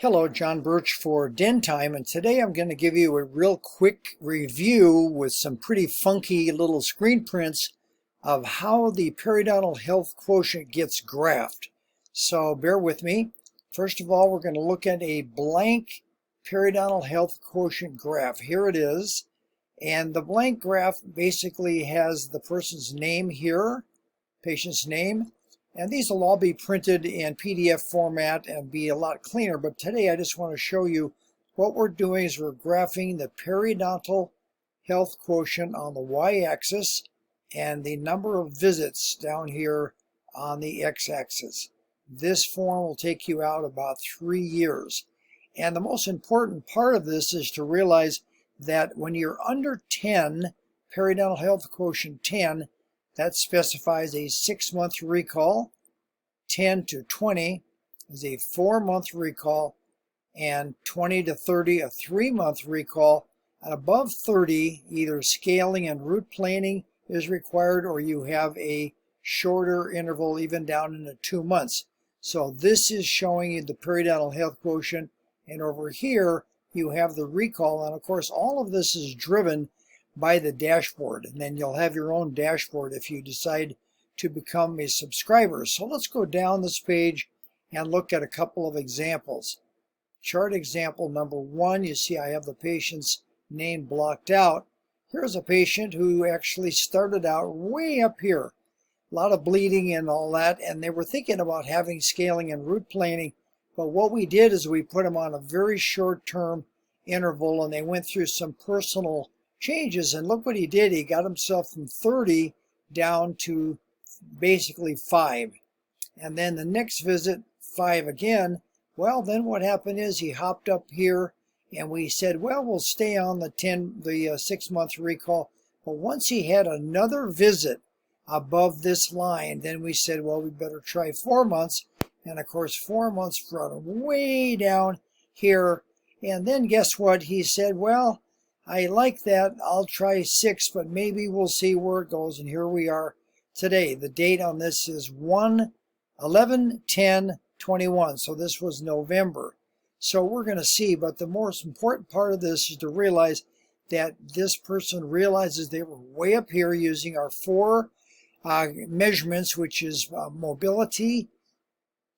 Hello, John Birch for Dentime, and today I'm going to give you a real quick review with some pretty funky little screen prints of how the periodontal health quotient gets graphed. So bear with me. First of all, we're going to look at a blank periodontal health quotient graph. Here it is, and the blank graph basically has the person's name here, patient's name. And these will all be printed in PDF format and be a lot cleaner. But today I just want to show you what we're doing is we're graphing the periodontal health quotient on the y-axis and the number of visits down here on the x-axis. This form will take you out about 3 years. And the most important part of this is to realize that when you're under 10, periodontal health quotient 10, that specifies a 6-month recall. 10 to 20 is a 4-month recall, and 20 to 30 a 3-month recall. And above 30, either scaling and root planing is required, or you have a shorter interval, even down into 2 months. So this is showing you the periodontal health quotient, and over here you have the recall. And of course, all of this is driven by the dashboard, and then you'll have your own dashboard if you decide to become a subscriber. So let's go down this page and look at a couple of examples. Chart example number 1, you see I have the patient's name blocked out. Here's a patient who actually started out way up here, a lot of bleeding and all that, and they were thinking about having scaling and root planing, but what we did is we put them on a very short-term interval, and they went through some personal changes, and look what he did. He got himself from 30 down to basically 5, and then the next visit 5 again. Well, then what happened is he hopped up here, and we said, well, we'll stay on the 6-month recall. But once he had another visit above this line, then we said, well, we better try 4 months. And of course 4 months brought him way down here. And then guess what? He said, well, I like that. I'll try 6, but maybe we'll see where it goes. And here we are today. The date on this is 1/11/10/21. So this was November. So we're going to see. But the most important part of this is to realize that this person realizes they were way up here using our 4 measurements, which is mobility,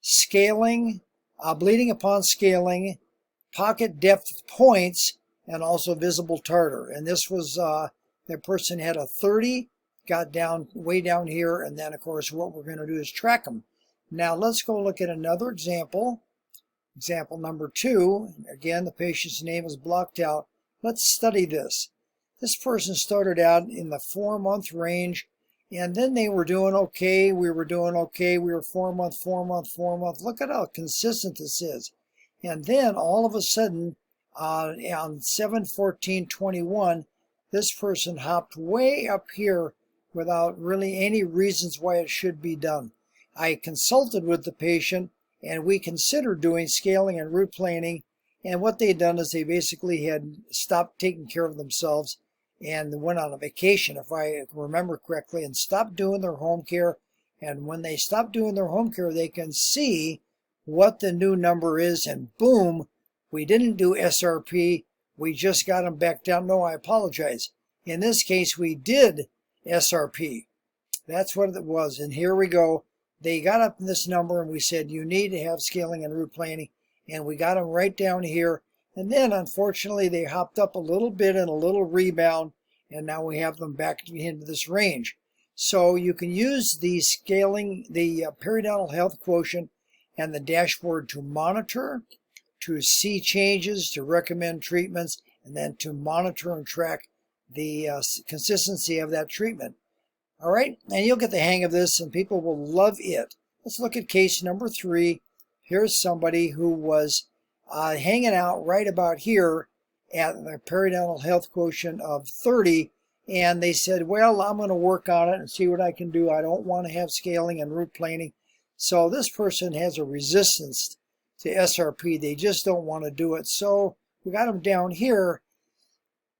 scaling, bleeding upon scaling, pocket depth points, and also visible tartar. And this was, the person had a 30, got down way down here, and then of course what we're going to do is track them. Now let's go look at another example. Example number 2. Again, the patient's name is blocked out. Let's study this. This person started out in the 4-month range, and then they were doing okay. We were doing okay. We were 4-month, 4-month, 4-month. Look at how consistent this is. And then all of a sudden, on 7/14/21, this person hopped way up here without really any reasons why it should be done. I consulted with the patient, and we considered doing scaling and root planing, and what they'd done is they basically had stopped taking care of themselves and went on a vacation, if I remember correctly, and stopped doing their home care. And when they stop doing their home care, they can see what the new number is, and boom, we didn't do SRP, we just got them back down. No, I apologize. In this case, we did SRP. That's what it was. And here we go. They got up in this number, and we said, you need to have scaling and root planing. And we got them right down here. And then, unfortunately, they hopped up a little bit and a little rebound, and now we have them back into this range. So you can use the scaling, the periodontal health quotient and the dashboard to monitor, to see changes, to recommend treatments, and then to monitor and track the consistency of that treatment. All right, and you'll get the hang of this, and people will love it. Let's look at case number 3. Here's somebody who was hanging out right about here at the periodontal health quotient of 30, and they said, well, I'm going to work on it and see what I can do. I don't want to have scaling and root planing. So this person has a resistance to SRP. They just don't want to do it. So we got them down here.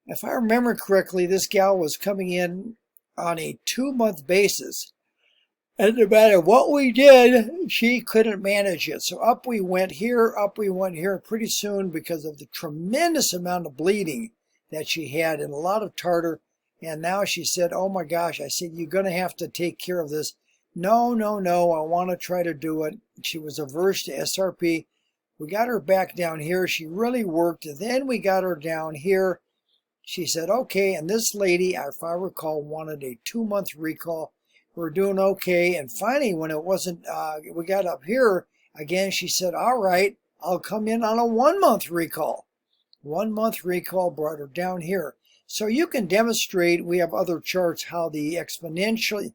If I remember correctly, this gal was coming in on a 2-month basis. And no matter what we did, she couldn't manage it. So up we went here, up we went here. Pretty soon, because of the tremendous amount of bleeding that she had and a lot of tartar, and now she said, oh my gosh, I said, you're going to have to take care of this. No, no, no, I want to try to do it. She was averse to SRP. We got her back down here. She really worked. Then we got her down here. She said, okay, and this lady, if I recall, wanted a 2-month recall. We're doing okay. And finally, when it wasn't, we got up here again, she said, all right, I'll come in on a 1-month recall. 1-month recall brought her down here. So you can demonstrate, we have other charts, how the exponential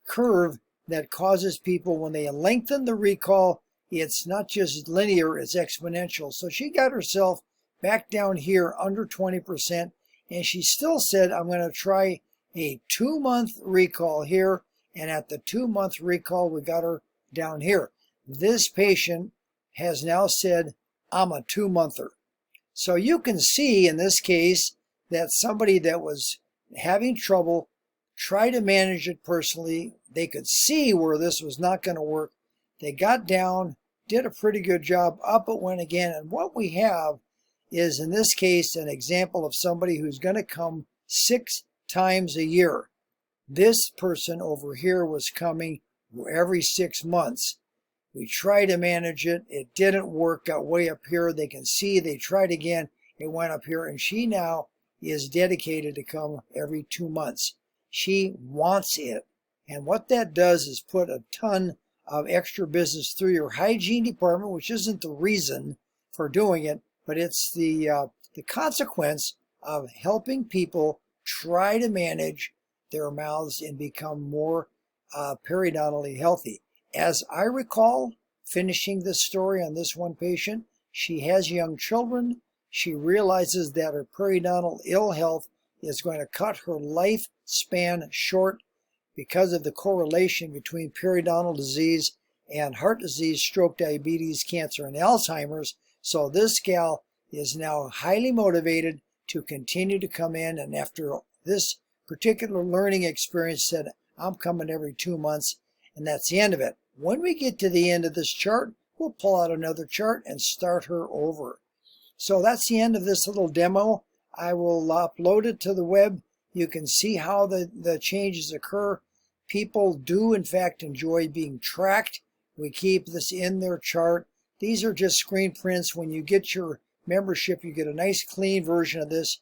curve that causes people, when they lengthen the recall, it's not just linear, it's exponential. So she got herself back down here under 20%, and she still said, I'm going to try a 2-month recall here, and at the 2-month recall, we got her down here. This patient has now said, I'm a 2-monther. So you can see in this case that somebody that was having trouble tried to manage it personally. They could see where this was not going to work. They got down, did a pretty good job, up it went again. And what we have is, in this case, an example of somebody who's going to come 6 times a year. This person over here was coming every 6 months. We tried to manage it. It didn't work. Got way up here. They can see they tried again. It went up here. And she now is dedicated to come every 2 months. She wants it. And what that does is put a ton of extra business through your hygiene department, which isn't the reason for doing it, but it's the consequence of helping people try to manage their mouths and become more periodontally healthy. As I recall, finishing this story on this one patient, she has young children. She realizes that her periodontal ill health is going to cut her lifespan short because of the correlation between periodontal disease and heart disease, stroke, diabetes, cancer, and Alzheimer's. So this gal is now highly motivated to continue to come in, and after this particular learning experience said, I'm coming every 2 months, and that's the end of it. When we get to the end of this chart, we'll pull out another chart and start her over. So that's the end of this little demo. I will upload it to the web. You can see how the changes occur. People do, in fact, enjoy being tracked. We keep this in their chart. These are just screen prints. When you get your membership, you get a nice clean version of this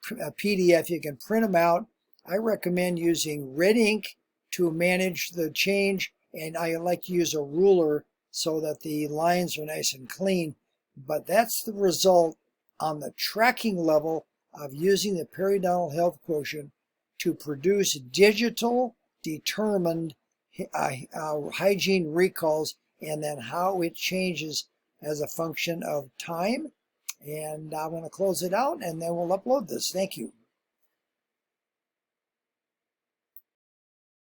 PDF. You can print them out. I recommend using red ink to manage the change, and I like to use a ruler so that the lines are nice and clean. But that's the result on the tracking level of using the periodontal health quotient to produce digital determined hygiene recalls, and then how it changes as a function of time. And I'm going to close it out, and then we'll upload this. Thank you.